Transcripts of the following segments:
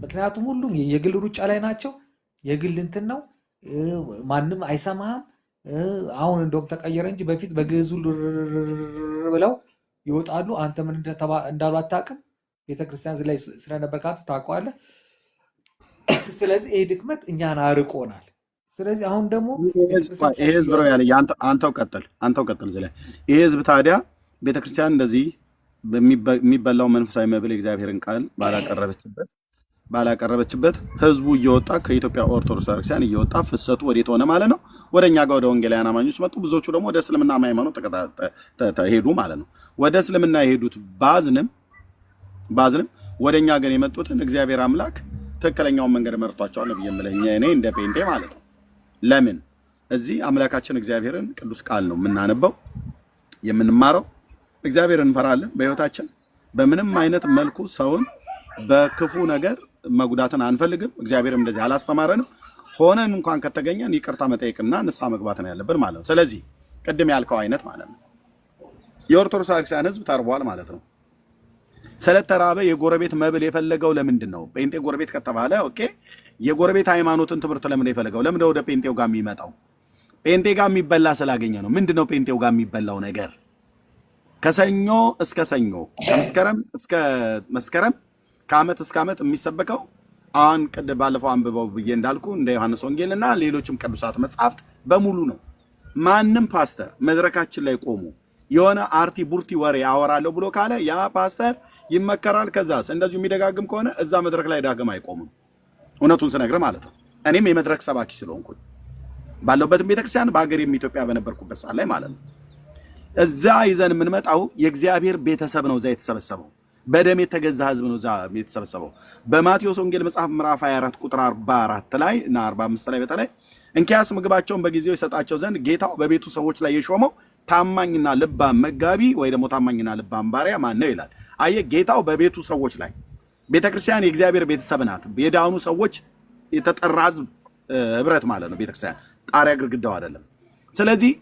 ምክንያቱም ሁሉም የግል ሩጫ ላይ ናቸው። የግል እንትን ነው። ማንም አይሰማህም። አሁን እንደውም ተቀየረ እንጂ በፊት በግዕዙ ብለው ይወጣሉ። አንተ ምን እንዳሉ አታውቅም። ቤተክርስቲያን ላይ ስለነበር ካንተ ታውቀዋለህ። ስለዚህ ይህ ድክመት እኛን አርቆናል። ስለዚህ አሁን ደግሞ ይሄ ህዝብ ነው ያለ አንተው ቀጥል ዝለ ይሄ ህዝብ ታዲያ ቤተክርስቲያን እንደዚህ የሚበላው መንፈሳዊ መብል የእግዚአብሔርን ቃል ባላቀረበችበት ህዝቡ እየወጣ ከኢትዮጵያ ኦርቶዶክስ ቤተክርስቲያን እየወጣ ፍሰቱ ወዴት ሆነ ማለት ነው? ወደኛ ጋር ወደ ወንጌላውያን አማኞች መጡ። ብዙዎቹ ደግሞ ወደ እስልምና ሃይማኖት ሄዱ ማለት ነው። ወደ እስልምና የሄዱት ባዝንም ወደኛ ግን የመጡትን እግዚአብሔር አምላክ ትክክለኛውን መንገድ መርቷቸዋል ነው ብዬ እኔ እንደ ጴንጤ ማለት ነው። ለምን እዚህ አምላካችን እግዚአብሔርን ቅዱስ ቃል ነው የምናነበው የምንማረው። እግዚአብሔርን እንፈራለን በህይወታችን። በምንም አይነት መልኩ ሰውን በክፉ ነገር መጉዳትን አንፈልግም። እግዚአብሔርም እንደዚህ አላስተማረንም። ሆነን እንኳን ከተገኘን ይቅርታ መጠየቅና ንስሐ መግባት ነው ያለብን ማለት ነው። ስለዚህ ቅድም ያልከው አይነት ማለት ነው የኦርቶዶክስ ክርስቲያን ህዝብ ተርቧል ማለት ነው። ስለተራበ የጎረቤት መብል የፈለገው ለምንድን ነው? ጴንጤ ጎረቤት ከተባለ ኦኬ፣ የጎረቤት ሃይማኖትን ትምህርት ለምን የፈለገው? ለምን ወደ ጴንጤው ጋር የሚመጣው? ጴንጤ ጋር የሚበላ ስላገኘ ነው። ምንድነው ጴንጤው ጋር የሚበላው ነገር? ከሰኞ እስከ ሰኞ ከመስከረም እስከ መስከረም ከዓመት እስከ ዓመት የሚሰበከው አሁን ባለፈው አንብበው ብዬ እንዳልኩ እንደ ዮሐንስ ወንጌልና ሌሎችም ቅዱሳት መጻሕፍት በሙሉ ነው። ማንም ፓስተር መድረካችን ላይ ቆሙ የሆነ አርቲ ቡርቲ ወሬ ያወራለሁ ብሎ ካለ ያ ፓስተር ይመከራል። ከዛስ እንደዚሁ የሚደጋግም ከሆነ እዛ መድረክ ላይ ዳግም አይቆምም። እውነቱን ስነግር ማለት ነው። እኔም የመድረክ ሰባኪ ስለሆንኩኝ ባለውበትም ቤተክርስቲያን በአገሬም ኢትዮጵያ በነበርኩበት ሰዓት ላይ ማለት ነው እዛ ይዘን የምንመጣው የእግዚአብሔር ቤተሰብ ነው። እዛ የተሰበሰበው በደም የተገዛ ህዝብ ነው። እዛ የተሰበሰበው በማቴዎስ ወንጌል መጽሐፍ ምዕራፍ 24 ቁጥር 44 ላይ እና 45 ላይ በተለይ እንኪያስ ምግባቸውን በጊዜው ይሰጣቸው ዘንድ ጌታው በቤቱ ሰዎች ላይ የሾመው ታማኝና ልባም መጋቢ ወይ ደግሞ ታማኝና ልባም ባሪያ ማን ነው ይላል። አየ ጌታው በቤቱ ሰዎች ላይ ቤተክርስቲያን የእግዚአብሔር ቤተሰብ ናት። የዳኑ ሰዎች የተጠራ ህዝብ ህብረት ማለት ነው። ቤተክርስቲያን ጣሪያ ግድግዳው አይደለም። ስለዚህ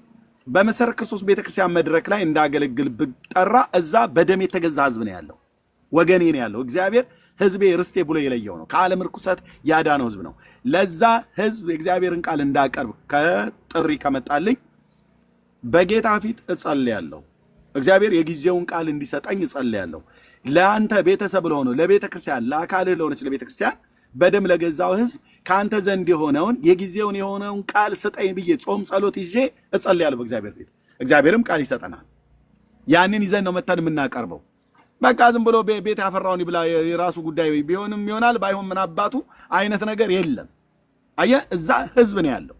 በመሰረ ክርስቶስ ቤተክርስቲያን መድረክ ላይ እንዳገለግል ብጠራ እዛ በደም የተገዛ ህዝብ ነው ያለው፣ ወገኔ ነው ያለው። እግዚአብሔር ህዝቤ ርስቴ ብሎ የለየው ነው። ከዓለም ርኩሰት ያዳነው ህዝብ ነው። ለዛ ህዝብ የእግዚአብሔርን ቃል እንዳቀርብ ከጥሪ ከመጣልኝ በጌታ ፊት እጸልያለሁ። እግዚአብሔር የጊዜውን ቃል እንዲሰጠኝ እጸልያለሁ። ለአንተ ቤተሰብ ለሆነው ለቤተክርስቲያን ለአካልህ ለሆነች ለቤተክርስቲያን በደም ለገዛው ህዝብ ካንተ ዘንድ የሆነውን የጊዜውን የሆነውን ቃል ስጠኝ ብዬ ጾም ጸሎት ይዤ እጸልያለሁ በእግዚአብሔር ፊት። እግዚአብሔርም ቃል ይሰጠናል። ያንን ይዘን ነው መተን የምናቀርበው። በቃ ዝም ብሎ ቤት ያፈራውን ይብላ የራሱ ጉዳይ ቢሆንም ይሆናል ባይሆን ምን አባቱ አይነት ነገር የለም። አየህ እዛ ህዝብ ነው ያለው።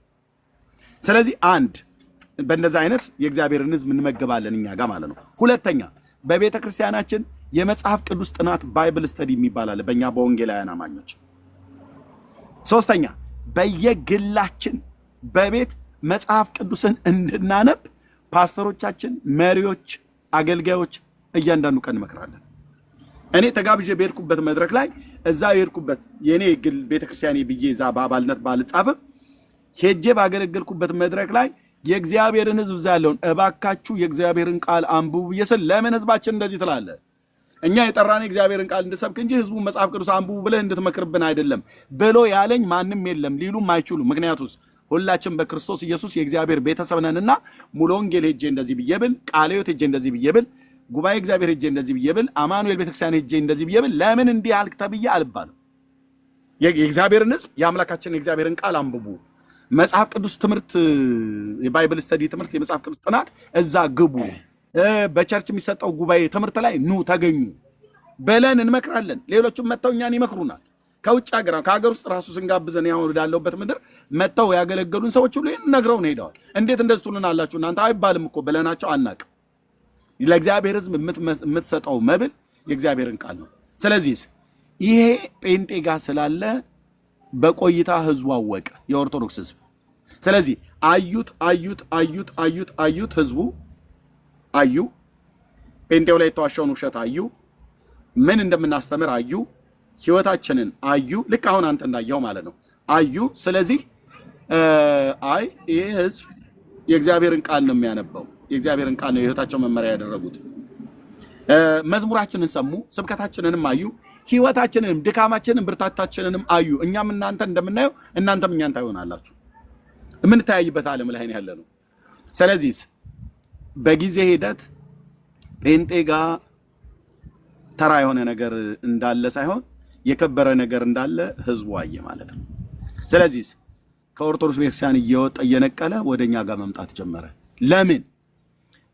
ስለዚህ አንድ በእንደዛ አይነት የእግዚአብሔርን ህዝብ እንመገባለን እኛ ጋር ማለት ነው። ሁለተኛ በቤተ ክርስቲያናችን የመጽሐፍ ቅዱስ ጥናት ባይብል ስተዲ የሚባል አለ በእኛ በወንጌላውያን አማኞች። ሶስተኛ በየግላችን በቤት መጽሐፍ ቅዱስን እንድናነብ ፓስተሮቻችን፣ መሪዎች፣ አገልጋዮች እያንዳንዱ ቀን እንመክራለን። እኔ ተጋብዤ በሄድኩበት መድረክ ላይ እዛ የሄድኩበት የኔ ግል ቤተክርስቲያኔ ብዬ እዛ በአባልነት ባልጻፍም ሄጄ ባገለገልኩበት መድረክ ላይ የእግዚአብሔርን ህዝብ እዛ ያለውን እባካችሁ የእግዚአብሔርን ቃል አንብቡ ብዬስል ለምን ህዝባችን እንደዚህ ትላለህ? እኛ የጠራን የእግዚአብሔርን ቃል እንድሰብክ እንጂ ህዝቡ መጽሐፍ ቅዱስ አንብቡ ብለህ እንድትመክርብን አይደለም ብሎ ያለኝ ማንም የለም፣ ሊሉም አይችሉም። ምክንያቱስ ሁላችን በክርስቶስ ኢየሱስ የእግዚአብሔር ቤተሰብ ነንና ሙሉ ወንጌል ሄጄ እንደዚህ ብዬ ብል፣ ቃለ ሕይወት ሄጄ እንደዚህ ብዬ ብል፣ ጉባኤ እግዚአብሔር ሄጄ እንደዚህ ብዬ ብል፣ አማኑኤል ቤተክርስቲያን ሄጄ እንደዚህ ብዬ ብል ለምን እንዲህ አልክ ተብዬ አልባልም። የእግዚአብሔርን ህዝብ የአምላካችን የእግዚአብሔርን ቃል አንብቡ፣ መጽሐፍ ቅዱስ ትምህርት የባይብል ስተዲ ትምህርት የመጽሐፍ ቅዱስ ጥናት እዛ ግቡ፣ በቸርች የሚሰጠው ጉባኤ ትምህርት ላይ ኑ ተገኙ በለን እንመክራለን። ሌሎችም መተው እኛን ይመክሩናል። ከውጭ ሀገር ከሀገር ውስጥ ራሱ ስንጋብዘን ያሁን ወዳለውበት ምድር መተው ያገለገሉን ሰዎች ሁሉ ይሄን ነግረውን ሄደዋል። እንዴት እንደዚህ ትሉናላችሁ እናንተ አይባልም እኮ ብለናቸው አናውቅም። ለእግዚአብሔር ህዝብ የምትሰጠው መብል የእግዚአብሔርን ቃል ነው። ስለዚህ ይሄ ጴንጤ ጋር ስላለ በቆይታ ህዝቡ አወቀ፣ የኦርቶዶክስ ህዝብ። ስለዚህ አዩት ህዝቡ አዩ፣ ጴንጤው ላይ የተዋሸውን ውሸት አዩ፣ ምን እንደምናስተምር አዩ፣ ህይወታችንን አዩ። ልክ አሁን አንተ እንዳየው ማለት ነው አዩ። ስለዚህ አይ ይሄ ህዝብ የእግዚአብሔርን ቃል ነው የሚያነበው፣ የእግዚአብሔርን ቃል ነው የህይወታቸው መመሪያ ያደረጉት። መዝሙራችንን ሰሙ፣ ስብከታችንንም አዩ። ህይወታችንንም ድካማችንንም ብርታታችንንም አዩ። እኛም እናንተ እንደምናየው እናንተም እኛን ታዩናላችሁ። የምንተያይበት ዓለም ላይ ያለ ነው። ስለዚህ በጊዜ ሂደት ጴንጤ ጋር ተራ የሆነ ነገር እንዳለ ሳይሆን የከበረ ነገር እንዳለ ህዝቡ አየ ማለት ነው። ስለዚህ ከኦርቶዶክስ ቤተክርስቲያን እየወጣ እየነቀለ ወደኛ ጋር መምጣት ጀመረ። ለምን?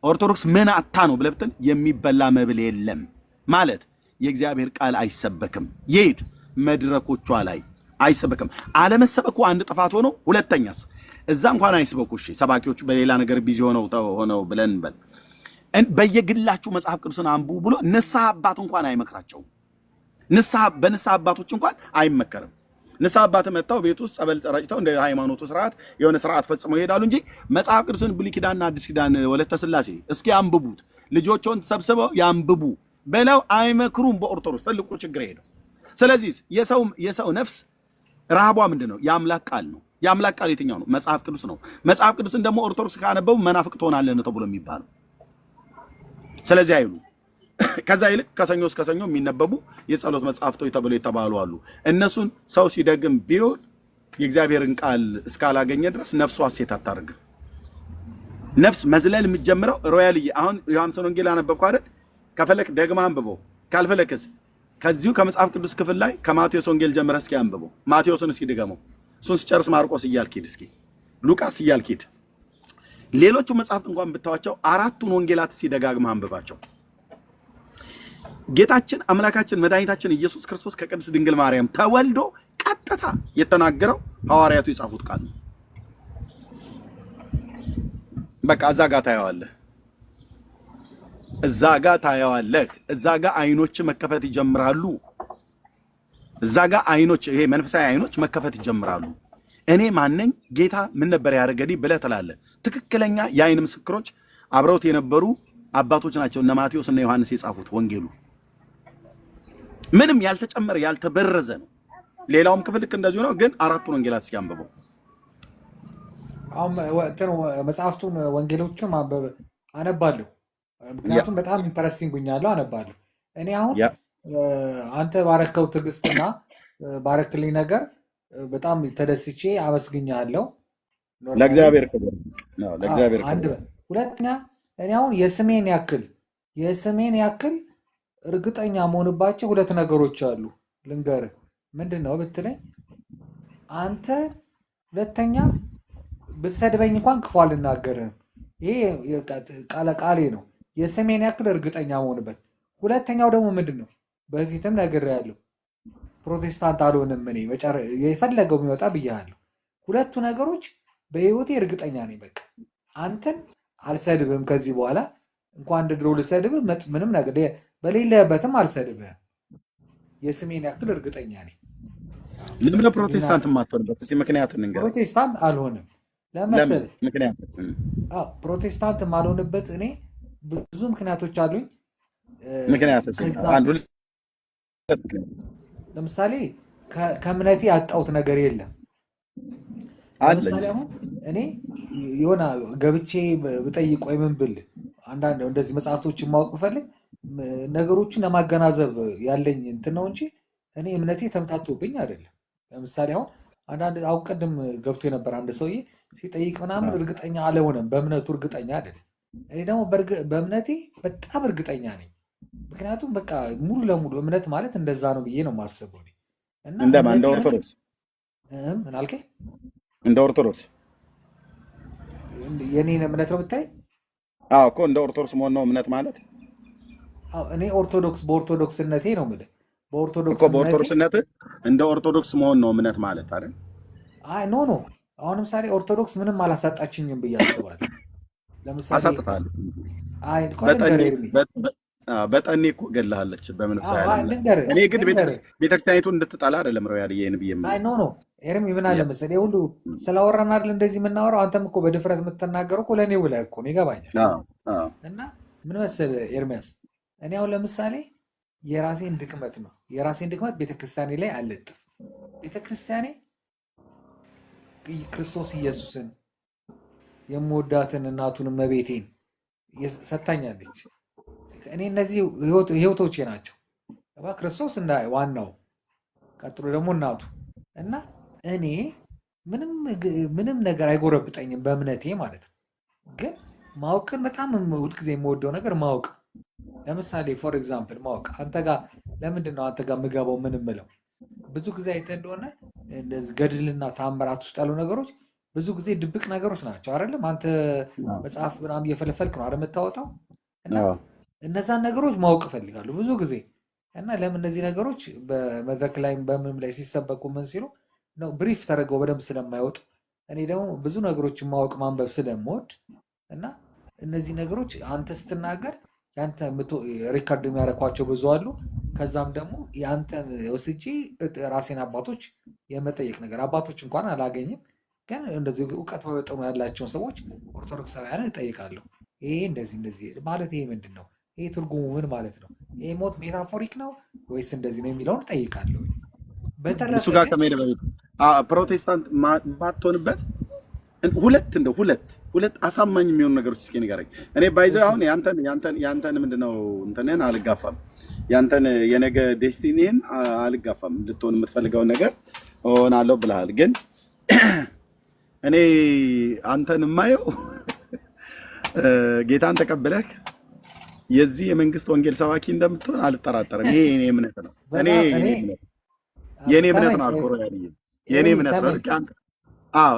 ኦርቶዶክስ ምን አታ ነው ብለብትን የሚበላ መብል የለም ማለት የእግዚአብሔር ቃል አይሰበክም። የት መድረኮቿ ላይ አይሰበክም። አለመሰበኩ አንድ ጥፋት ሆኖ፣ ሁለተኛስ እዛ እንኳን አይስበኩ። እሺ ሰባኪዎቹ በሌላ ነገር ቢዚ ሆነው ብለን በል በየግላችሁ መጽሐፍ ቅዱስን አንብቡ ብሎ ንስሐ አባት እንኳን አይመክራቸውም። በንስሐ አባቶች እንኳን አይመከርም። ንስሐ አባት መጣው ቤት ውስጥ ጸበል ጸራጭተው እንደ ሃይማኖቱ ስርዓት የሆነ ስርዓት ፈጽመው ይሄዳሉ እንጂ መጽሐፍ ቅዱስን ብሉይ ኪዳንና አዲስ ኪዳን ወለተ ሥላሴ እስኪ አንብቡት፣ ልጆቹን ተሰብስበው ያንብቡ በለው አይመክሩም። በኦርቶዶክስ ትልቁ ችግር ይሄ ነው። ስለዚህ የሰው ነፍስ ረሃቧ ምንድነው? የአምላክ ቃል ነው። የአምላክ ቃል የትኛው ነው? መጽሐፍ ቅዱስ ነው። መጽሐፍ ቅዱስን ደግሞ ኦርቶዶክስ ካነበቡ መናፍቅ ትሆናለህ ነው ተብሎ የሚባለው። ስለዚህ አይሉ ከዛ ይልቅ ከሰኞ እስከ ሰኞ የሚነበቡ የጸሎት መጽሐፍቶች ተብሎ የተባሉ አሉ። እነሱን ሰው ሲደግም ቢሆን የእግዚአብሔርን ቃል እስካላገኘ ድረስ ነፍሱ ሐሴት አታርግ። ነፍስ መዝለል የምትጀምረው ሮያልዬ አሁን ዮሐንስ ወንጌል አነበብኩ አይደል? ከፈለክ ደግማ አንብበው፣ ካልፈለክስ ከዚሁ ከመጽሐፍ ቅዱስ ክፍል ላይ ከማቴዎስ ወንጌል ጀምረህ እስኪ አንብበው። ማቴዎስን እስኪ ድገመው። እሱን ስጨርስ ማርቆስ እያልክ ሂድ፣ እስኪ ሉቃስ እያልክ ሂድ። ሌሎቹ መጽሐፍት እንኳን ብታዋቸው አራቱን ወንጌላት ሲደጋግመህ አንብባቸው። ጌታችን አምላካችን መድኃኒታችን ኢየሱስ ክርስቶስ ከቅድስት ድንግል ማርያም ተወልዶ ቀጥታ የተናገረው ሐዋርያቱ የጻፉት ቃል ነው። በቃ እዛ ጋር ታየዋለህ፣ እዛ ጋር ታየዋለህ። እዛ ጋር አይኖች መከፈት ይጀምራሉ። እዛ ጋር አይኖች፣ ይሄ መንፈሳዊ አይኖች መከፈት ይጀምራሉ። እኔ ማነኝ? ጌታ ምን ነበር ያደረገልኝ ብለህ ትላለህ። ትክክለኛ የአይን ምስክሮች አብረውት የነበሩ አባቶች ናቸው እነ ማቴዎስ እና ዮሐንስ የጻፉት ወንጌሉ። ምንም ያልተጨመረ ያልተበረዘ ነው። ሌላውም ክፍል ልክ እንደዚሁ ነው። ግን አራቱን ወንጌላት ሲያንብበው አሁን መጽሐፍቱን ወንጌሎቹን ማንበብ አነባለሁ። ምክንያቱም በጣም ኢንተረስቲንግ ጉኛለሁ፣ አነባለሁ። እኔ አሁን አንተ ባረከው ትዕግስትና ባረክልኝ ነገር በጣም ተደስቼ አመስግኛለሁ። ለእግዚአብሔር ክብር ነው። ለእግዚአብሔር ክብር። ሁለተኛ እኔ አሁን የስሜን ያክል እርግጠኛ መሆንባቸው ሁለት ነገሮች አሉ። ልንገርህ። ምንድን ነው ብትለኝ፣ አንተ ሁለተኛ ብትሰድበኝ እንኳን ክፉ አልናገርህም። ይሄ ቃሌ ነው። የስሜን ያክል እርግጠኛ መሆንበት። ሁለተኛው ደግሞ ምንድን ነው? በፊትም ነግሬሃለሁ፣ ፕሮቴስታንት አልሆንም እኔ የፈለገው የሚወጣ ብያለሁ። ሁለቱ ነገሮች በህይወቴ እርግጠኛ ነኝ። በቃ አንተን አልሰድብም ከዚህ በኋላ እንኳን እንደ ድሮ ልሰድብህ ምንም ነገር በሌለበትም አልሰድብህም። የስሜን ያክል እርግጠኛ ነኝ። ለምን ፕሮቴስታንት የማትሆንበት እስኪ ምክንያት እንንገር። ፕሮቴስታንት አልሆንም ለመሰለህ። ፕሮቴስታንት የማልሆንበት እኔ ብዙ ምክንያቶች አሉኝ። ለምሳሌ ከእምነቴ ያጣሁት ነገር የለም። ለምሳሌ አሁን እኔ የሆነ ገብቼ ብጠይቅ ወይ ምን ብል አንዳንድ እንደዚህ መጽሐፍቶችን ማወቅ ብፈልግ ነገሮችን ለማገናዘብ ያለኝ እንትን ነው እንጂ እኔ እምነቴ ተምታቶብኝ አይደለም። ለምሳሌ አሁን ቅድም ገብቶ የነበር አንድ ሰውዬ ሲጠይቅ ምናምን እርግጠኛ አልሆነም፣ በእምነቱ እርግጠኛ አይደለም። እኔ ደግሞ በእምነቴ በጣም እርግጠኛ ነኝ። ምክንያቱም በቃ ሙሉ ለሙሉ እምነት ማለት እንደዛ ነው ብዬ ነው የማስበው። እንደ ኦርቶዶክስ ምን አልከኝ? እንደ ኦርቶዶክስ የኔን እምነት ነው ብታይ? አዎ እኮ እንደ ኦርቶዶክስ መሆን ነው እምነት ማለት። እኔ በኦርቶዶክስነቴ ነው የምልህ። በኦርቶዶክስነት እንደ ኦርቶዶክስ መሆን ነው እምነት ማለት አይደል? አይ ኖ አሁን ለምሳሌ ኦርቶዶክስ ምንም አላሳጣችኝም ብዬ አስባለሁ። ለምሳሌ አሳጥታለች። አይ በጠኔ እኮ ገላለች በመንፈሳዊ ዓለም። እኔ ግን ቤተክርስቲያኒቱን እንድትጠላ አይደለም ነው ያልየን ብዬ አይ ኖ ኤርሚ ምን አለ መሰለኝ ሁሉ ስላወራን አይደል እንደዚህ የምናወራው። አንተም እኮ በድፍረት የምትናገረው እኮ ለእኔ ብለህ እኮ ነው፣ ይገባኛል። እና ምን መሰለህ ኤርሚያስ፣ እኔ አሁን ለምሳሌ የራሴን ድክመት ቤተክርስቲያኔ ላይ አልለጥፍ። ቤተክርስቲያኔ ክርስቶስ ኢየሱስን የምወዳትን እናቱን እመቤቴን ሰጥታኛለች። እኔ እነዚህ ህይወቶቼ ናቸው። ክርስቶስ ዋናው፣ ቀጥሎ ደግሞ እናቱ እና እኔ ምንም ነገር አይጎረብጠኝም በእምነቴ ማለት ነው። ግን ማወቅን በጣም ሁልጊዜ የምወደው ነገር ማወቅ። ለምሳሌ ፎር ኤግዛምፕል ማወቅ አንተ ጋር ለምንድን ነው አንተ ጋር የምገባው ምን ምለው ብዙ ጊዜ አይተህ እንደሆነ እንደዚህ ገድልና ተአምራት ውስጥ ያሉ ነገሮች ብዙ ጊዜ ድብቅ ነገሮች ናቸው አይደለም? አንተ መጽሐፍ ምናምን እየፈለፈልክ ነው አይደል የምታወጣው? እና እነዛን ነገሮች ማወቅ እፈልጋለሁ ብዙ ጊዜ። እና ለምን እነዚህ ነገሮች በመድረክ ላይ በምንም ላይ ሲሰበኩ ምን ሲሉ ነው ብሪፍ ተደርገው በደንብ ስለማይወጡ፣ እኔ ደግሞ ብዙ ነገሮችን ማወቅ ማንበብ ስለምወድ እና እነዚህ ነገሮች አንተ ስትናገር ያንተ ሪከርድ የሚያደርጓቸው ብዙ አሉ። ከዛም ደግሞ ያንተን ወስጄ ራሴን አባቶች የመጠየቅ ነገር አባቶች እንኳን አላገኝም፣ ግን እንደዚህ እውቀት በመጠኑ ያላቸውን ሰዎች ኦርቶዶክሳውያንን እጠይቃለሁ። ይሄ እንደዚህ ማለት ይሄ ምንድን ነው? ይሄ ትርጉሙ ምን ማለት ነው? ይሄ ሞት ሜታፎሪክ ነው ወይስ እንደዚህ ነው የሚለውን እጠይቃለሁ። እሱ ጋር ከመሄድ በፊት ፕሮቴስታንት ማትሆንበት ሁለት አሳማኝ የሚሆኑ ነገሮች እስኪ ንገረኝ። እኔ ባይዘው አሁን ያንተን ምንድነው እንትንን አልጋፋም፣ ያንተን የነገ ዴስቲኒን አልጋፋም። ልትሆን የምትፈልገውን ነገር ሆናለሁ ብለሃል። ግን እኔ አንተን የማየው ጌታን ተቀብለህ የዚህ የመንግስት ወንጌል ሰባኪ እንደምትሆን አልጠራጠርም። ይሄ የኔ እምነት ነው። የኔ እምነት ነው። አልኮሮ የኔ እምነት ነው።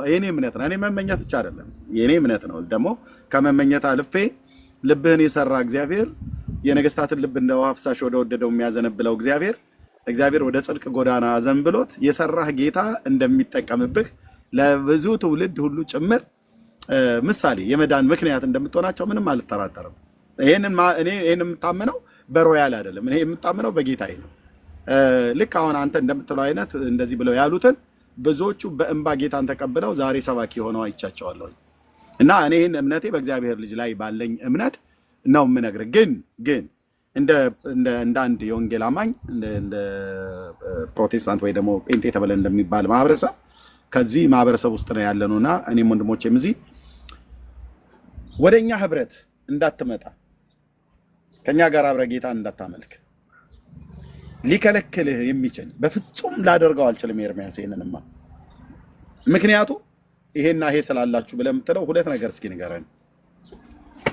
የኔ እምነት ነው። እኔ መመኘት ብቻ አይደለም፣ የኔ እምነት ነው። ደግሞ ከመመኘት አልፌ ልብህን የሰራ እግዚአብሔር፣ የነገስታትን ልብ እንደ ውሃ ፍሳሽ ወደ ወደደው የሚያዘነብለው እግዚአብሔር ወደ ጽድቅ ጎዳና አዘንብሎት የሰራህ ጌታ እንደሚጠቀምብህ ለብዙ ትውልድ ሁሉ ጭምር ምሳሌ የመዳን ምክንያት እንደምትሆናቸው ምንም አልጠራጠርም። ይሄንን የምታምነው በሮያል አይደለም። እኔ የምታምነው በጌታዬ ነው። ልክ አሁን አንተ እንደምትለው አይነት እንደዚህ ብለው ያሉትን ብዙዎቹ በእንባ ጌታን ተቀብለው ዛሬ ሰባኪ ሆነው አይቻቸዋለሁ። እና እኔ ይህን እምነቴ በእግዚአብሔር ልጅ ላይ ባለኝ እምነት ነው የምነግርህ። ግን እንደ አንድ የወንጌል አማኝ እንደ ፕሮቴስታንት ወይ ደግሞ ጴንጤ ተብለን እንደሚባል ማህበረሰብ ከዚህ ማህበረሰብ ውስጥ ነው ያለነውና እኔም ወንድሞቼም እዚህ ወደኛ ህብረት እንዳትመጣ ከኛ ጋር አብረህ ጌታን እንዳታመልክ ሊከለክልህ የሚችል በፍጹም ላደርገው አልችልም። ኤርሚያስ ይሄንንማ ምክንያቱ ይሄና ይሄ ስላላችሁ ብለህ የምትለው ሁለት ነገር እስኪ ንገረን።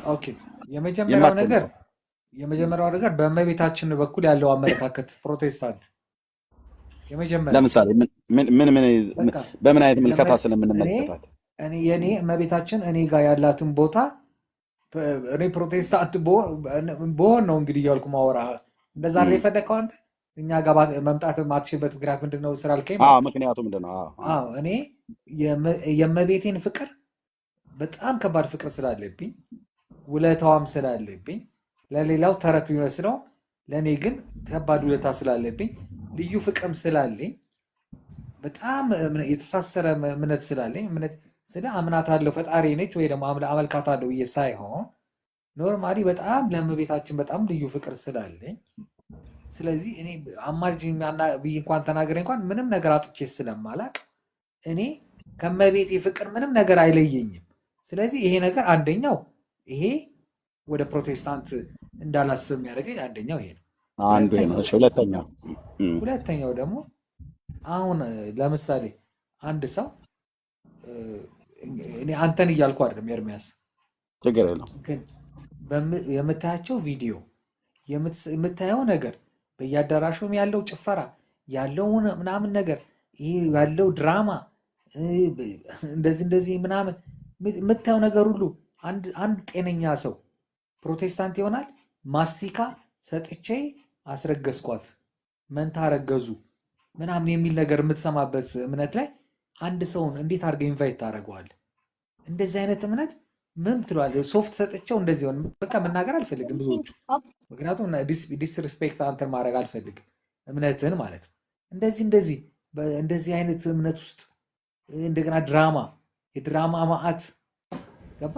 ኦኬ፣ የመጀመሪያው ነገር በእመቤታችን በኩል ያለው አመለካከት ፕሮቴስታንት ለምሳሌ በምን አይነት ምልከታ ስለምንመለከታት የኔ እመቤታችን እኔ ጋር ያላትን ቦታ እኔ ፕሮቴስታንት በሆን ነው እንግዲህ እያልኩ ማወራ እንደዛ ነው የፈለከው አንተ እኛ ጋር መምጣት የማትችልበት ምክንያት ምንድን ነው ስላልከኝ፣ ምክንያቱ ምንድን ነው? እኔ የእመቤቴን ፍቅር በጣም ከባድ ፍቅር ስላለብኝ ውለታዋም ስላለብኝ ለሌላው ተረት ቢመስለው ለእኔ ግን ከባድ ውለታ ስላለብኝ ልዩ ፍቅርም ስላለኝ በጣም የተሳሰረ እምነት ስላለኝ እምነት ስለ አምናታለሁ ፈጣሪ ነች ወይ ደግሞ አመልካታለሁ ብዬ ሳይሆን ኖርማሊ በጣም ለእመቤታችን በጣም ልዩ ፍቅር ስላለኝ፣ ስለዚህ እኔ አማልጅኝ ብዬ እንኳን ተናገረ እንኳን ምንም ነገር አጥቼ ስለማላቅ እኔ ከእመቤቴ ፍቅር ምንም ነገር አይለየኝም። ስለዚህ ይሄ ነገር አንደኛው ይሄ ወደ ፕሮቴስታንት እንዳላስብ የሚያደርገኝ አንደኛው ይሄ ነው። ሁለተኛው ደግሞ አሁን ለምሳሌ አንድ ሰው እኔ አንተን እያልኩ አይደለም ኤርሚያስ፣ ችግር የለውም ግን የምታያቸው ቪዲዮ የምታየው ነገር በየአዳራሹም ያለው ጭፈራ ያለው ምናምን ነገር ይሄ ያለው ድራማ እንደዚህ ምናምን የምታየው ነገር ሁሉ አንድ ጤነኛ ሰው ፕሮቴስታንት ይሆናል? ማስቲካ ሰጥቼ አስረገዝኳት መንታ ረገዙ ምናምን የሚል ነገር የምትሰማበት እምነት ላይ አንድ ሰውን እንዴት አድርገህ ኢንቫይት ታደርገዋለህ? እንደዚህ አይነት እምነት ምን ትለዋለህ? ሶፍት ሰጥቼው እንደዚህ ሆነ በቃ መናገር አልፈልግም ብዙዎቹ፣ ምክንያቱም ዲስሪስፔክት አንተን ማድረግ አልፈልግም እምነትን ማለት ነው። እንደዚህ አይነት እምነት ውስጥ እንደገና የድራማ ማዕት ገባ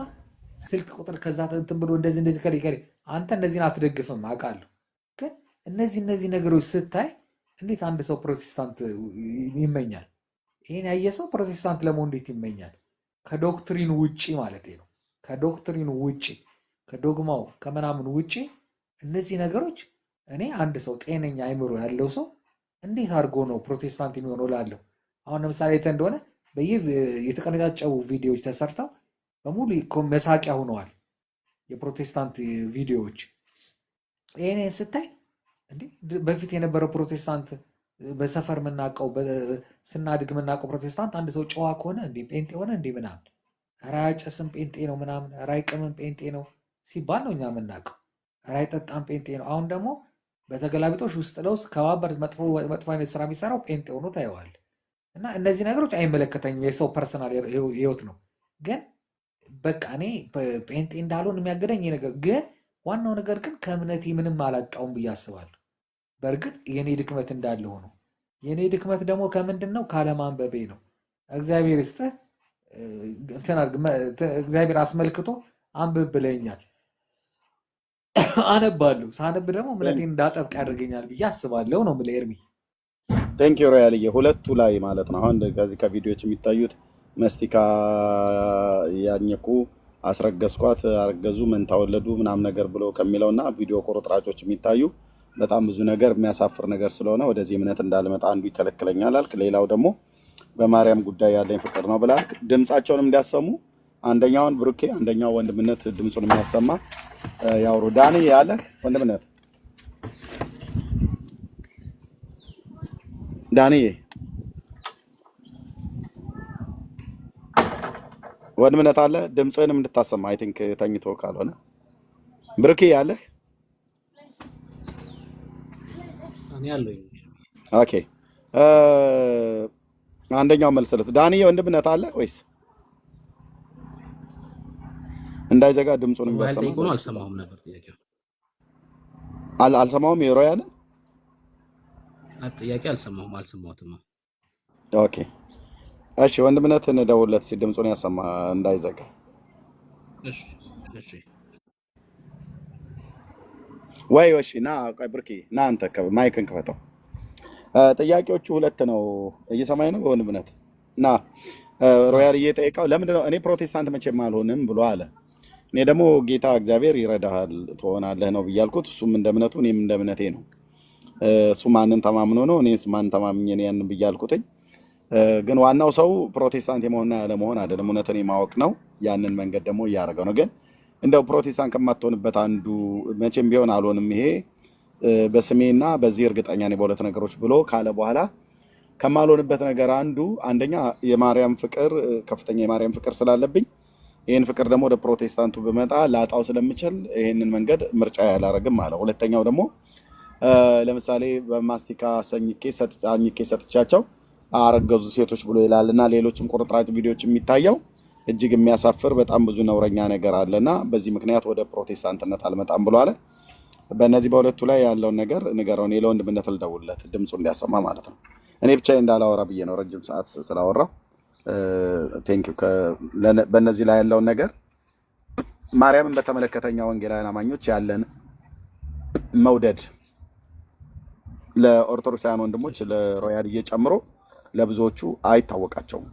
ስልክ ቁጥር ከዛ እንትን ብሎ እንደዚህ ከሌ አንተ እነዚህን አትደግፍም አውቃለሁ። ግን እነዚህ ነገሮች ስታይ እንዴት አንድ ሰው ፕሮቴስታንት ይመኛል? ይሄን ያየ ሰው ፕሮቴስታንት ለመሆን እንዴት ይመኛል? ከዶክትሪኑ ውጪ ማለት ነው። ከዶክትሪኑ ውጪ ከዶግማው ከምናምን ውጪ እነዚህ ነገሮች እኔ አንድ ሰው ጤነኛ አይምሮ ያለው ሰው እንዴት አድርጎ ነው ፕሮቴስታንት የሚሆነው ላለሁ። አሁን ለምሳሌ አይተህ እንደሆነ የተቀነጫጨቡ ቪዲዮዎች ተሰርተው በሙሉ መሳቂያ ሆነዋል የፕሮቴስታንት ቪዲዮዎች። ይሄን ስታይ እንዴ በፊት የነበረው ፕሮቴስታንት በሰፈር የምናውቀው ስናድግ የምናውቀው ፕሮቴስታንት አንድ ሰው ጨዋ ከሆነ እንዴ ጴንጤ ሆነ እንዴ ምናምን፣ ኧረ አያጨስም ጴንጤ ነው ምናምን፣ ኧረ አይቅምም ጴንጤ ነው ሲባል ነው እኛ የምናውቀው። ኧረ አይጠጣም ጴንጤ ነው። አሁን ደግሞ በተገላቢጦሽ ውስጥ ለውስጥ ከባበር መጥፎ አይነት ስራ የሚሰራው ጴንጤ ሆኖ ታየዋል። እና እነዚህ ነገሮች አይመለከተኝም፣ የሰው ፐርሰናል ህይወት ነው። ግን በቃ እኔ ጴንጤ እንዳልሆን የሚያገደኝ ነገር ግን ዋናው ነገር ግን ከእምነቴ ምንም አላጣውም ብዬ አስባለሁ። በእርግጥ የኔ ድክመት እንዳለ ሆኖ የኔ ድክመት ደግሞ ከምንድን ነው? ካለማንበቤ ነው። እግዚአብሔር ይስጥህ እግዚአብሔር አስመልክቶ አንብብ ብለኛል። አነባለሁ። ሳነብ ደግሞ እምነቴን እንዳጠብቅ ያደርገኛል ብዬ አስባለሁ ነው የምልህ ኤርሚ። ቴንክ ዩ ሮያልዬ። ሁለቱ ላይ ማለት ነው አሁን ከዚህ ከቪዲዮዎች የሚታዩት መስቲካ ያኘኩ አስረገዝኳት አረገዙ መንታ ወለዱ ምናምን ነገር ብሎ ከሚለውና ቪዲዮ ቁርጥራጮች የሚታዩ በጣም ብዙ ነገር የሚያሳፍር ነገር ስለሆነ ወደዚህ እምነት እንዳልመጣ አንዱ ይከለክለኛል አልክ። ሌላው ደግሞ በማርያም ጉዳይ ያለኝ ፍቅር ነው ብላልክ። ድምጻቸውንም እንዲያሰሙ አንደኛውን ብሩኬ አንደኛው ወንድምነት ድምጹን የሚያሰማ ያውሩ። ዳኒ ያለህ ወንድምነት ዳኒ ወንድምነት አለ ድምጽህንም እንድታሰማ አይ ቲንክ ተኝቶ ካልሆነ ብሩኬ ያለህ እኔ ያለኝ ኦኬ አንደኛው መልሰለት ዳኒ ወንድምነት አለ ወይስ እንዳይዘጋ ድምጹንም ሞባይል ቢያሰማ ጠይቆ ነው። አልሰማሁም ነበር ጥያቄው። አልሰማውም የሮያልን ጥያቄ አልሰማሁትም። ኦኬ እሺ ወንድምነት እንደውለት ሲ ድምጹን ያሰማ እንዳይዘጋ። እሺ እሺ ወይ እሺ ና ቆይ ብርኪ ና አንተ ማይክን ክፈተው። ጥያቄዎቹ ሁለት ነው። እየሰማኝ ነው ወንድምነት? ና ሮያል እየጠየቀው ለምንድን ነው እኔ ፕሮቴስታንት መቼም አልሆንም ብሎ አለ። እኔ ደግሞ ጌታ እግዚአብሔር ይረዳሃል ትሆናለህ ነው ብያልኩት። እሱም እንደ እምነቱ እኔም እንደ እምነቴ ነው። እሱ ማንን ተማምኖ ነው እኔስ ማንን ተማምኜ ነው ያንን ብያልኩትኝ። ግን ዋናው ሰው ፕሮቴስታንት የመሆንና ያለመሆን አይደለም፣ እውነትን የማወቅ ነው። ያንን መንገድ ደግሞ እያደረገው ነው። ግን እንደው ፕሮቴስታንት ከማትሆንበት አንዱ መቼም ቢሆን አልሆንም ይሄ በስሜና በዚህ እርግጠኛ ነኝ በሁለት ነገሮች ብሎ ካለ በኋላ ከማልሆንበት ነገር አንደኛ የማርያም ፍቅር ከፍተኛ የማርያም ፍቅር ስላለብኝ ይህን ፍቅር ደግሞ ወደ ፕሮቴስታንቱ ብመጣ ላጣው ስለምችል ይህንን መንገድ ምርጫ ያላረግም አለ። ሁለተኛው ደግሞ ለምሳሌ በማስቲካ አኝኬ ሰጥቻቸው አረገዙ ሴቶች ብሎ ይላልና ሌሎችም ቁርጥራጭ ቪዲዮዎች የሚታየው እጅግ የሚያሳፍር በጣም ብዙ ነውረኛ ነገር አለና በዚህ ምክንያት ወደ ፕሮቴስታንትነት አልመጣም ብሎ አለ። በእነዚህ በሁለቱ ላይ ያለውን ነገር ንገረው። እኔ ለወንድምነት ልደውልለት ድምፁ እንዲያሰማ ማለት ነው። እኔ ብቻዬን እንዳላወራ ብዬ ነው ረጅም ሰዓት ስላወራው። ቴንኪው። በእነዚህ ላይ ያለውን ነገር ማርያምን በተመለከተኛ ወንጌላውያን አማኞች ያለን መውደድ ለኦርቶዶክሳውያን ወንድሞች ለሮያልዬ ጨምሮ ለብዙዎቹ አይታወቃቸውም።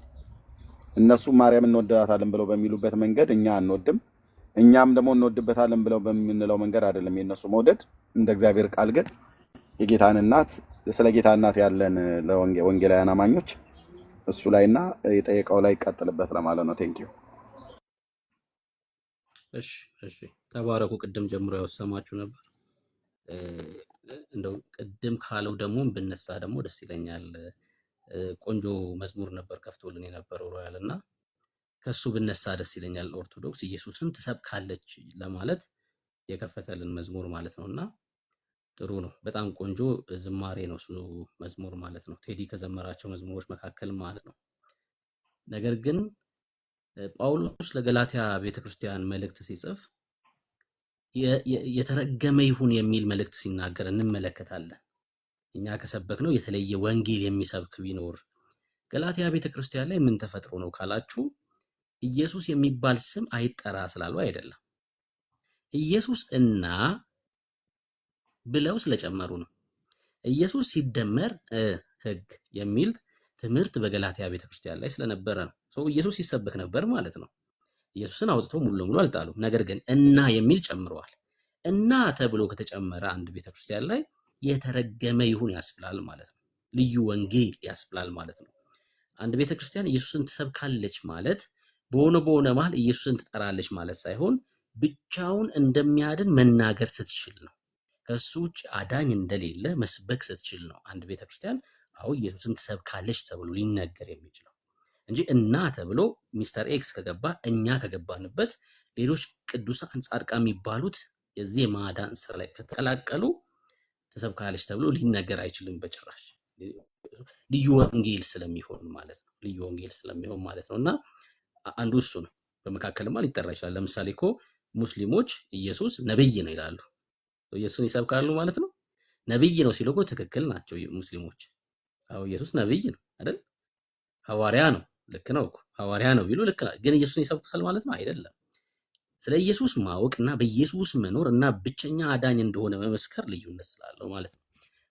እነሱ ማርያም እንወዳታለን ብለው በሚሉበት መንገድ እኛ አንወድም፣ እኛም ደግሞ እንወድበታለን ብለው በምንለው መንገድ አይደለም የነሱ መውደድ። እንደ እግዚአብሔር ቃል ግን የጌታን እናት ስለ ጌታ እናት ያለን ለወንጌላውያን አማኞች እሱ ላይና የጠየቀው ላይ ቀጥልበት ለማለት ነው። ቴንክ ዩ። እሺ እሺ ተባረኩ። ቅድም ጀምሮ ያሰማችሁ ነበር። እንደው ቅድም ካለው ደግሞ ብነሳ ደግሞ ደስ ይለኛል። ቆንጆ መዝሙር ነበር ከፍቶልን የነበረው ሮያል እና ከሱ ብነሳ ደስ ይለኛል። ኦርቶዶክስ ኢየሱስን ትሰብካለች ለማለት የከፈተልን መዝሙር ማለት ነውና ጥሩ ነው። በጣም ቆንጆ ዝማሬ ነው እሱ መዝሙር ማለት ነው። ቴዲ ከዘመራቸው መዝሙሮች መካከል ማለት ነው። ነገር ግን ጳውሎስ ለገላትያ ቤተክርስቲያን መልእክት ሲጽፍ የተረገመ ይሁን የሚል መልእክት ሲናገር እንመለከታለን። እኛ ከሰበክነው የተለየ ወንጌል የሚሰብክ ቢኖር ገላትያ ቤተክርስቲያን ላይ ምን ተፈጥሮ ነው ካላችሁ ኢየሱስ የሚባል ስም አይጠራ ስላሉ አይደለም። ኢየሱስ እና ብለው ስለጨመሩ ነው። ኢየሱስ ሲደመር ሕግ የሚል ትምህርት በገላትያ ቤተክርስቲያን ላይ ስለነበረ ነው። ሰው ኢየሱስ ሲሰበክ ነበር ማለት ነው። ኢየሱስን አውጥተው ሙሉ ለሙሉ አልጣሉም። ነገር ግን እና የሚል ጨምረዋል። እና ተብሎ ከተጨመረ አንድ ቤተክርስቲያን ላይ የተረገመ ይሁን ያስብላል ማለት ነው። ልዩ ወንጌል ያስብላል ማለት ነው። አንድ ቤተክርስቲያን ኢየሱስን ትሰብካለች ማለት በሆነ መሃል ኢየሱስን ትጠራለች ማለት ሳይሆን ብቻውን እንደሚያድን መናገር ስትችል ነው። ከሱ ውጭ አዳኝ እንደሌለ መስበክ ስትችል ነው አንድ ቤተክርስቲያን አዎ ኢየሱስን ትሰብካለች ተብሎ ሊነገር የሚችለው እንጂ እና ተብሎ ሚስተር ኤክስ ከገባ እኛ ከገባንበት ሌሎች ቅዱሳን ጻድቃን የሚባሉት የዚህ የማዳን ስራ ላይ ከተቀላቀሉ ትሰብካለች ተብሎ ሊነገር አይችልም በጭራሽ። ልዩ ወንጌል ስለሚሆን ማለት ነው። ልዩ ወንጌል ስለሚሆን ማለት ነውና አንዱ እሱ ነው። በመካከልማ ሊጠራ ይችላል። ለምሳሌ እኮ ሙስሊሞች ኢየሱስ ነብይ ነው ይላሉ። ኢየሱስን ይሰብካሉ ማለት ነው። ነብይ ነው ሲሉ እኮ ትክክል ናቸው ሙስሊሞች። አዎ ኢየሱስ ነብይ ነው አይደል? ሐዋርያ ነው፣ ልክ ነው እኮ ሐዋርያ ነው ቢሉ ልክ ነው። ግን ኢየሱስን ይሰብካል ማለት ነው አይደለም። ስለ ኢየሱስ ማወቅና በኢየሱስ መኖር እና ብቸኛ አዳኝ እንደሆነ መመስከር ልዩነት ስላለው ማለት ነው።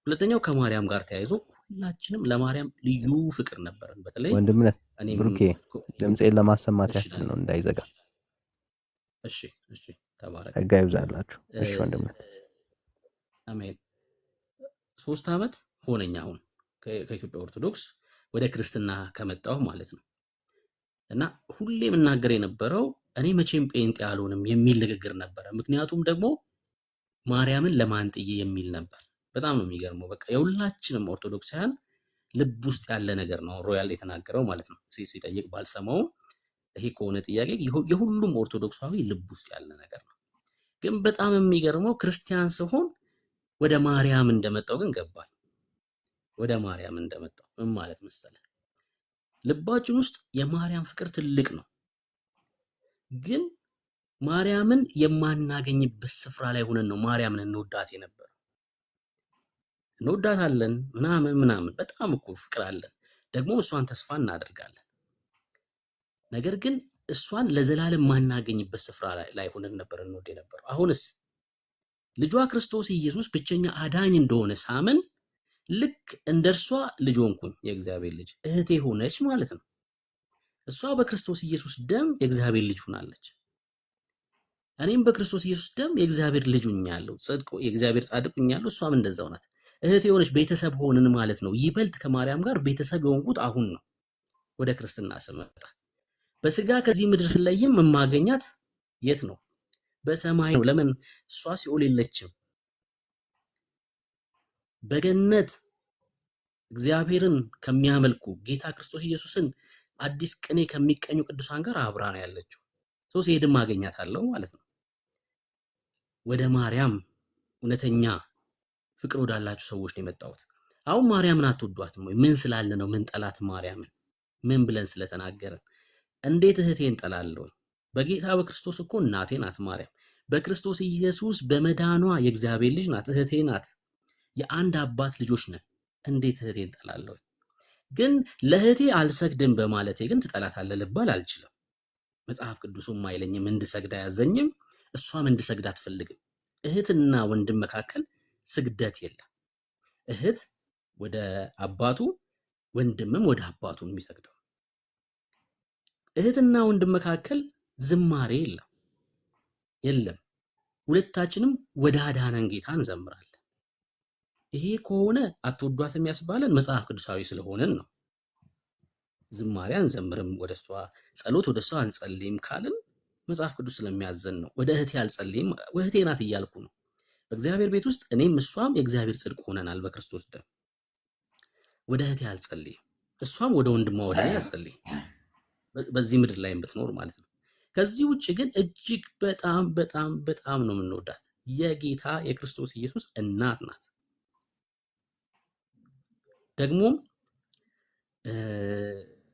ሁለተኛው ከማርያም ጋር ተያይዞ ሁላችንም ለማርያም ልዩ ፍቅር ነበረን። በተለይ ወንድምነት እኔም ብሩኬ ድምፄን ለማሰማት ያክል ነው እንዳይዘጋ። እሺ ተባረክ። ጸጋ ይብዛላችሁ። እሺ ወንድምነት አሜን። 3 ዓመት ሆነኝ አሁን ከኢትዮጵያ ኦርቶዶክስ ወደ ክርስትና ከመጣሁ ማለት ነው። እና ሁሌ የምናገር የነበረው እኔ መቼም ጴንጤ አልሆንም የሚል ንግግር ነበረ። ምክንያቱም ደግሞ ማርያምን ለማንጥዬ የሚል ነበር። በጣም ነው የሚገርመው። በቃ የሁላችንም ኦርቶዶክሳውያን ልብ ውስጥ ያለ ነገር ነው ሮያል የተናገረው ማለት ነው። ሲጠይቅ ባልሰማው ይሄ ከሆነ ጥያቄ የሁሉም ኦርቶዶክሳዊ ልብ ውስጥ ያለ ነገር ነው። ግን በጣም የሚገርመው ክርስቲያን ስሆን ወደ ማርያም እንደመጣው ግን ገባኝ። ወደ ማርያም እንደመጣው ምን ማለት መሰለህ? ልባችን ውስጥ የማርያም ፍቅር ትልቅ ነው። ግን ማርያምን የማናገኝበት ስፍራ ላይ ሆነን ነው ማርያምን እንወዳት የነበረው። እንወዳታለን ምናምን በጣም እኮ ፍቅር አለን። ደግሞ እሷን ተስፋ እናደርጋለን። ነገር ግን እሷን ለዘላለም ማናገኝበት ስፍራ ላይ ሆነን ነበር እንወድ የነበረው። አሁንስ ልጇ ክርስቶስ ኢየሱስ ብቸኛ አዳኝ እንደሆነ ሳምን ልክ እንደርሷ ልጅ ሆንኩኝ። የእግዚአብሔር ልጅ እህቴ ሆነች ማለት ነው። እሷ በክርስቶስ ኢየሱስ ደም የእግዚአብሔር ልጅ ሆናለች። እኔም በክርስቶስ ኢየሱስ ደም የእግዚአብሔር ልጅ ሆኛለሁ። ጽድቅ የእግዚአብሔር ጻድቅ ሆኛለሁ። እሷም እንደዛው ናት። እህቴ ሆነች፣ ቤተሰብ ሆንን ማለት ነው። ይበልጥ ከማርያም ጋር ቤተሰብ የሆንኩት አሁን ነው ወደ ክርስትና ስመጣ። በስጋ ከዚህ ምድር ስለይም የማገኛት የት ነው? በሰማይ ነው። ለምን? እሷ ሲኦል የለችም። በገነት እግዚአብሔርን ከሚያመልኩ ጌታ ክርስቶስ ኢየሱስን አዲስ ቅኔ ከሚቀኙ ቅዱሳን ጋር አብራ ነው ያለችው። ሲሄድም አገኛታለሁ ማለት ነው። ወደ ማርያም እውነተኛ ፍቅር ወዳላችሁ ሰዎች ነው የመጣሁት። አሁን ማርያምን አትወዷትም ወይ? ምን ስላለ ነው ምን ጠላት ማርያምን? ምን ብለን ስለተናገረን? እንዴት እህቴን ጠላለሁ? በጌታ በክርስቶስ እኮ እናቴ ናት ማርያም። በክርስቶስ ኢየሱስ በመዳኗ የእግዚአብሔር ልጅ ናት፣ እህቴ ናት። የአንድ አባት ልጆች ነን። እንዴት እህቴን ጠላለሁ? ግን ለእህቴ አልሰግድም በማለቴ ግን ትጠላታለህ ልባል አልችልም። መጽሐፍ ቅዱሱም አይለኝም፣ እንድሰግድ አያዘኝም። እሷም እንድሰግድ አትፈልግም። እህትና ወንድም መካከል ስግደት የለም። እህት ወደ አባቱ፣ ወንድምም ወደ አባቱ የሚሰግደው። እህትና ወንድም መካከል ዝማሬ የለም። ሁለታችንም ወደ አዳነን ጌታ እንዘምራለን። ይሄ ከሆነ አትወዷትም ያስባለን መጽሐፍ ቅዱሳዊ ስለሆነን ነው። ዝማሬ አንዘምርም፣ ወደሷ ጸሎት ወደሷ አንጸልይም ካልን መጽሐፍ ቅዱስ ስለሚያዘን ነው። ወደ እህቴ አልጸልይም፣ እህቴ ናት እያልኩ ነው። በእግዚአብሔር ቤት ውስጥ እኔም እሷም የእግዚአብሔር ጽድቅ ሆነናል በክርስቶስ ደም። ወደ እህቴ አልጸልይም፣ እሷም ወደ ወንድሟ ወደ እኔ አልጸልይም፣ በዚህ ምድር ላይ ብትኖር ማለት ነው። ከዚህ ውጭ ግን እጅግ በጣም በጣም በጣም ነው የምንወዳት። የጌታ የክርስቶስ ኢየሱስ እናት ናት። ደግሞም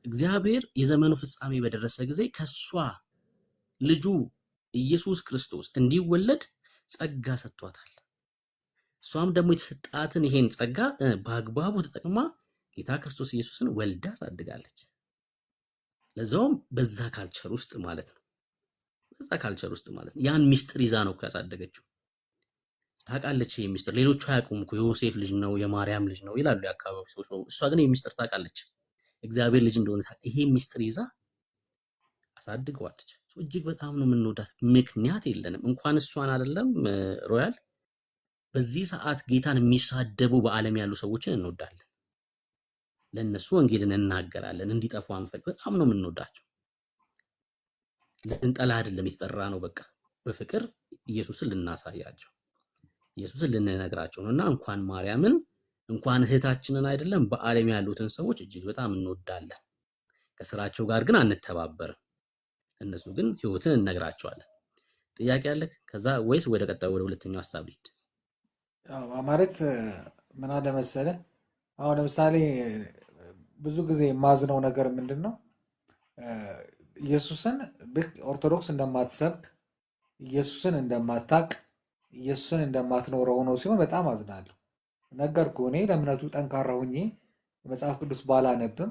እግዚአብሔር የዘመኑ ፍጻሜ በደረሰ ጊዜ ከሷ ልጁ ኢየሱስ ክርስቶስ እንዲወለድ ጸጋ ሰጥቷታል። እሷም ደግሞ የተሰጣትን ይሄን ጸጋ በአግባቡ ተጠቅማ ጌታ ክርስቶስ ኢየሱስን ወልዳ አሳድጋለች። ለዛውም በዛ ካልቸር ውስጥ ማለት ነው። ያን ሚስጥር ይዛ ነው ያሳደገችው። ታውቃለች ይሄ ሚስጥር። ሌሎቹ አያውቁም እኮ የዮሴፍ ልጅ ነው የማርያም ልጅ ነው ይላሉ የአካባቢ ሰዎች። እሷ ግን ይሄ ሚስጥር ታውቃለች፣ እግዚአብሔር ልጅ እንደሆነ ይሄ ሚስጥር ይዛ አሳድገዋለች። እጅግ በጣም ነው የምንወዳት። ምክንያት የለንም። እንኳን እሷን አይደለም ሮያል፣ በዚህ ሰዓት ጌታን የሚሳደቡ በዓለም ያሉ ሰዎችን እንወዳለን። ለእነሱ ወንጌልን እናገራለን፣ እንዲጠፉ አንፈልግ። በጣም ነው የምንወዳቸው። ልንጠላ አይደለም የተጠራ ነው። በቃ በፍቅር ኢየሱስን ልናሳያቸው፣ ኢየሱስን ልንነግራቸው ነው። እና እንኳን ማርያምን እንኳን እህታችንን አይደለም በዓለም ያሉትን ሰዎች እጅግ በጣም እንወዳለን። ከስራቸው ጋር ግን አንተባበርም። እነሱ ግን ህይወትን እንነግራቸዋለን። ጥያቄ አለ ከዛ ወይስ ወደ ቀጣዩ ወደ ሁለተኛው ሐሳብ ልሂድ? ማለት ምን አለ መሰለህ፣ አሁን ለምሳሌ ብዙ ጊዜ የማዝነው ነገር ምንድን ነው፣ ኢየሱስን ልክ ኦርቶዶክስ እንደማትሰብክ፣ ኢየሱስን እንደማታቅ፣ ኢየሱስን እንደማትኖረው ሆኖ ሲሆን በጣም አዝናለሁ። ነገርኩህ። እኔ ለእምነቱ ጠንካራ ሁኜ መጽሐፍ ቅዱስ ባላነብም፣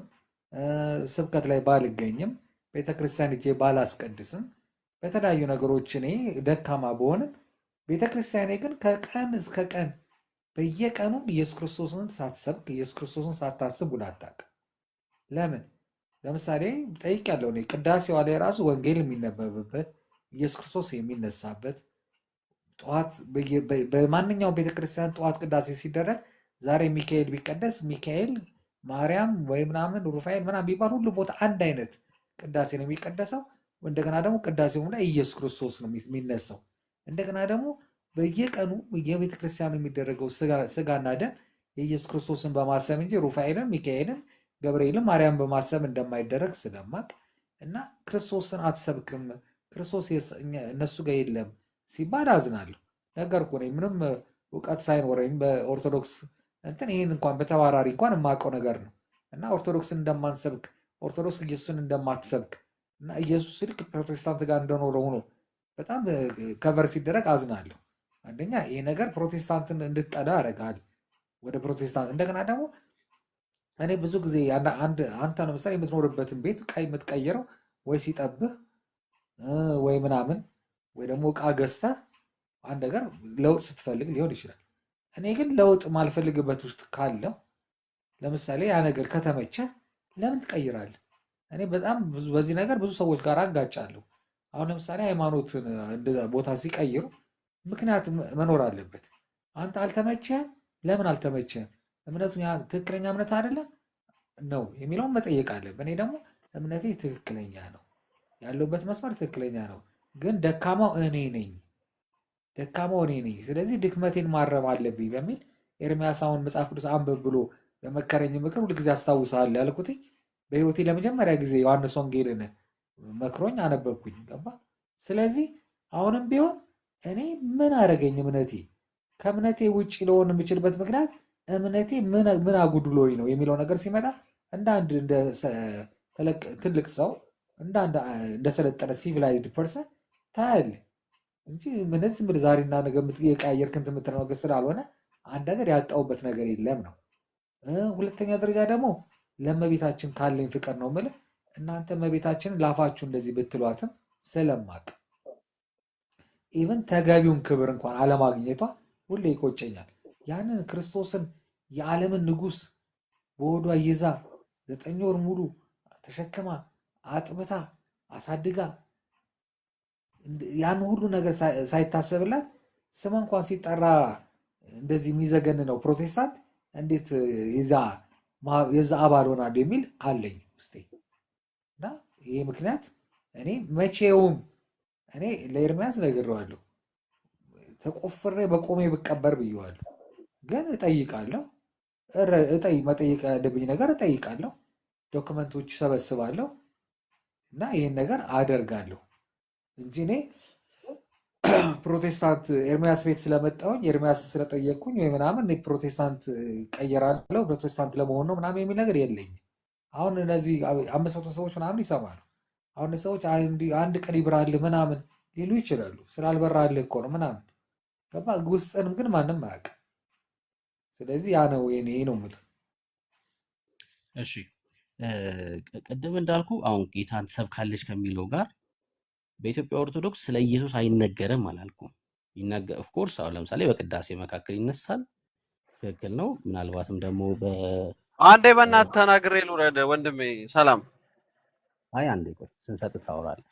ስብከት ላይ ባልገኝም፣ ቤተክርስቲያን እጄ ባላስቀድስም፣ በተለያዩ ነገሮች እኔ ደካማ በሆንም፣ ቤተክርስቲያኔ ግን ከቀን እስከ ቀን በየቀኑ ኢየሱስ ክርስቶስን ሳትሰብክ፣ ኢየሱስ ክርስቶስን ሳታስብ ውላ አታውቅም። ለምን? ለምሳሌ ጠይቄያለሁ። እኔ ቅዳሴዋ ላይ ራሱ ወንጌል የሚነበብበት ኢየሱስ ክርስቶስ የሚነሳበት ጠዋት በማንኛውም ቤተክርስቲያን ጠዋት ቅዳሴ ሲደረግ ዛሬ ሚካኤል ቢቀደስ ሚካኤል፣ ማርያም ወይ ምናምን ሩፋኤል ምናምን ቢባል ሁሉ ቦታ አንድ አይነት ቅዳሴ ነው የሚቀደሰው። እንደገና ደግሞ ቅዳሴውም ላይ ኢየሱስ ክርስቶስ ነው የሚነሳው። እንደገና ደግሞ በየቀኑ የቤተክርስቲያኑ የሚደረገው ስጋና ደም የኢየሱስ ክርስቶስን በማሰብ እንጂ ሩፋኤልን፣ ሚካኤልን፣ ገብርኤልን፣ ማርያም በማሰብ እንደማይደረግ ስለማቅ እና ክርስቶስን አትሰብክም፣ ክርስቶስ እነሱ ጋር የለም ሲባል አዝናለሁ። ነገርኩህ። እኔ ምንም እውቀት ሳይኖረኝ በኦርቶዶክስ እንትን ይህን እንኳን በተባራሪ እንኳን የማውቀው ነገር ነው እና ኦርቶዶክስን እንደማንሰብክ፣ ኦርቶዶክስ ኢየሱስን እንደማትሰብክ እና ኢየሱስ ይልቅ ፕሮቴስታንት ጋር እንደኖረ ሆኖ በጣም ከቨር ሲደረግ አዝናለሁ። አንደኛ ይህ ነገር ፕሮቴስታንትን እንድትጠላ ያደርጋል ወደ ፕሮቴስታንት። እንደገና ደግሞ እኔ ብዙ ጊዜ አንተ ለምሳሌ የምትኖርበትን ቤት የምትቀይረው ወይ ሲጠብህ ወይ ምናምን ወይ ደግሞ እቃ ገዝተህ አንድ ነገር ለውጥ ስትፈልግ ሊሆን ይችላል። እኔ ግን ለውጥ ማልፈልግበት ውስጥ ካለው ለምሳሌ ያ ነገር ከተመቸህ ለምን ትቀይራለህ? እኔ በጣም በዚህ ነገር ብዙ ሰዎች ጋር አጋጫለሁ። አሁን ለምሳሌ ሃይማኖትን ቦታ ሲቀይሩ ምክንያት መኖር አለበት። አንተ አልተመቸህም፣ ለምን አልተመቸህም? እምነቱ ትክክለኛ እምነት አይደለም ነው የሚለውን መጠየቅ አለብህ። እኔ ደግሞ እምነቴ ትክክለኛ ነው፣ ያለሁበት መስመር ትክክለኛ ነው፣ ግን ደካማው እኔ ነኝ፣ ስለዚህ ድክመቴን ማረም አለብኝ በሚል ኤርምያስ አሁን መጽሐፍ ቅዱስ አንብብ ብሎ በመከረኝ ምክር ሁልጊዜ አስታውሳለሁ ያልኩት በህይወቴ ለመጀመሪያ ጊዜ ዮሐንስ ወንጌልን መክሮኝ አነበብኩኝ። ገባ? ስለዚህ አሁንም ቢሆን እኔ ምን አደረገኝ? እምነቴ ከእምነቴ ውጭ ለሆን የምችልበት ምክንያት እምነቴ ምን አጉድሎኝ ነው የሚለው ነገር ሲመጣ እንደ አንድ ትልቅ ሰው እንደሰለጠነ ሲቪላይዝድ ፐርሰን ታያለህ እንጂ ምንስ ምን ዛሬና ነገ የቀያየርክ እንትን የምትለው ነገር ስላልሆነ አንድ ነገር ያጣውበት ነገር የለም ነው። ሁለተኛ ደረጃ ደግሞ ለእመቤታችን ካለኝ ፍቅር ነው የምልህ። እናንተ እመቤታችንን ላፋችሁ እንደዚህ ብትሏትም ስለማቅ ኢቨን ተገቢውን ክብር እንኳን አለማግኘቷ ሁሌ ይቆጨኛል። ያንን ክርስቶስን የዓለምን ንጉሥ በሆዷ ይዛ 9 ወር ሙሉ ተሸክማ አጥብታ አሳድጋ ያን ሁሉ ነገር ሳይታሰብላት ስሟ እንኳን ሲጠራ እንደዚህ የሚዘገን ነው ፕሮቴስታንት እንዴት የዛ አባል ሆናል የሚል አለኝ ውስጤ። እና ይህ ምክንያት እኔ መቼውም እኔ ለኤርምያስ ነግሬዋለሁ፣ ተቆፍሬ በቆሜ ብቀበር ብዬዋለሁ። ግን እጠይቃለሁ፣ መጠየቅ ያለብኝ ነገር እጠይቃለሁ፣ ዶክመንቶች ሰበስባለሁ እና ይህን ነገር አደርጋለሁ እንጂ እኔ ፕሮቴስታንት ኤርሚያስ ቤት ስለመጣሁኝ ኤርሚያስ ስለጠየቅኩኝ ወይ ምናምን ፕሮቴስታንት ቀየራለሁ ፕሮቴስታንት ለመሆን ነው ምናምን የሚል ነገር የለኝም። አሁን እነዚህ 500 ሰዎች ምናምን ይሰማሉ። አሁን ሰዎች አንድ ቀን ይብራልህ ምናምን ሊሉ ይችላሉ። ስላልበራልህ እኮ ነው ምናምን ገባ። ውስጥንም ግን ማንም አያውቅም። ስለዚህ ያ ነው የኔ ነው የምልህ። እሺ ቅድም እንዳልኩ አሁን ጌታን ትሰብካለች ከሚለው ጋር በኢትዮጵያ ኦርቶዶክስ ስለ ኢየሱስ አይነገርም አላልኩም። ኦፍ ኮርስ አሁን ለምሳሌ በቅዳሴ መካከል ይነሳል፣ ትክክል ነው። ምናልባትም ደግሞ አንዴ በእናትህ ተናግሬ ልውረድ ወንድሜ። ሰላም። አይ አንዴ ቆይ ስንሰጥ ታወራለህ።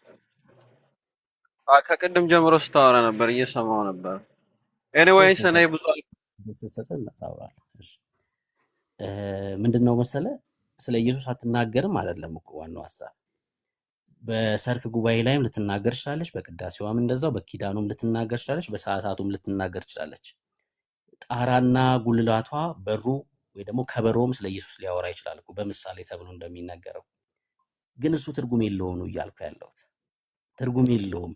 ከቅድም ጀምሮ ስታወራ ነበር እየሰማው ነበር። ኤኒዌይስ እኔ ብዙ ስትሰጠን ታወራለህ። እሺ ምንድነው መሰለ ስለ ኢየሱስ አትናገርም አይደለም እኮ ዋናው ሐሳብ። በሰርክ ጉባኤ ላይም ልትናገር ትችላለች፣ በቅዳሴዋም እንደዛው፣ በኪዳኑም ልትናገር ትችላለች፣ በሰዓታቱም ልትናገር ትችላለች። ጣራና ጉልላቷ በሩ ወይ ደግሞ ከበሮም ስለ ኢየሱስ ሊያወራ ይችላል እኮ በምሳሌ ተብሎ እንደሚነገረው። ግን እሱ ትርጉም የለውም ነው እያልኩ ያለሁት። ትርጉም የለውም።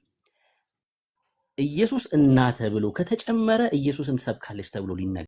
ኢየሱስ እናተ ብሎ ከተጨመረ ኢየሱስን ትሰብካለች ተብሎ ሊነገር